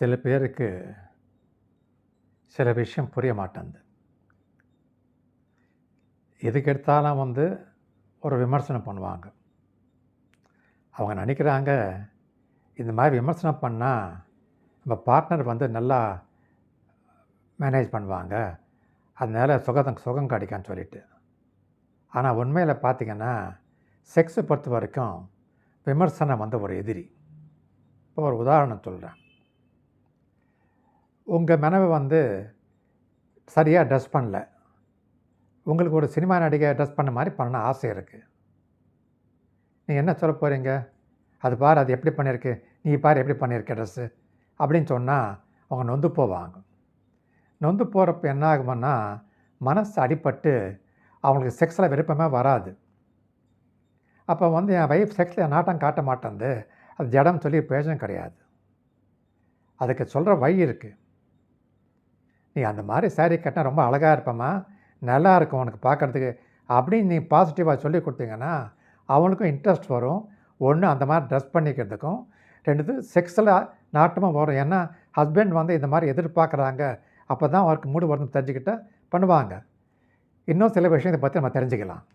சில பேருக்கு சில விஷயம் புரிய மாட்டேன்து. எதுக்கெடுத்தாலும் ஒரு விமர்சனம் பண்ணுவாங்க. அவங்க நினைக்கிறாங்க, இந்த மாதிரி விமர்சனம் பண்ணா, நம்ம பார்ட்னர் நல்லா மேனேஜ் பண்ணுவாங்க. அதனால சுகம் கிடைக்கும்னு சொல்லிட்டு. ஆனா உண்மையில பார்த்தீங்கன்னா, செக்ஸை பொறுத்தவரைக்கும் விமர்சனம் ஒரு எதிரி. இப்போ ஒரு உதாரணம் சொல்றேன். உங்க மனைவி சரியா ட்ரெஸ் பண்ணல. உங்களுக்கு ஒரு சினிமா நடிகை ட்ரெஸ் பண்ண மாரி பண்ணணும்னு ஆசை இருக்கு. நீங்க என்ன சொல்லப் போறீங்க? "அது பாரு, அது எப்படி பண்ணியிருக்கு. நீ பாரு எப்படி பண்ணியிருக்க ட்ரெஸ்ஸு." அப்படின்னு சொன்னா, அவங்க நொந்து போவாங்க. நொந்து போறப்ப என்ன ஆகும்னா, மனசு அடிபட்டு அவங்களுக்கு செக்ஸ்ல விருப்பமே வராது. அப்போ என் வைஃப் செக்ஸ்ல நாட்டம் காட்ட மாட்டேன்து. அது ஜடம்னு சொல்லி பிரயோஜனம் கிடையாது. அதுக்கு சொல்ற வழி இருக்கு. "நீ அந்த மாரி சாரி கட்டினா ரொம்ப அழகா இருப்பம்மா. நல்லா இருக்கும் உனக்கு பார்க்கறதுக்கு." அப்படின்னு நீ பாசிட்டிவா சொல்லிக் குடுத்தீங்கன்னா, அவனுக்கும் இன்ட்ரெஸ்ட் வரும். ஒண்ணு அந்த மாரி ட்ரெஸ் பண்ணிக்கிறதுக்கும். 2வது செக்ஸ்ல நாட்டமும் வரும். ஏன்னா, ஹஸ்பண்ட் இந்த மாரி எதிர்பார்க்குறாங்க. அப்ப தான் அவருக்கு மூடு வருதுன்னு தெரிஞ்சுக்கிட்டா பண்ணுவாங்க. இன்னும் சில விஷயத்த பத்தி நம்ம தெரிஞ்சுக்கலாம்.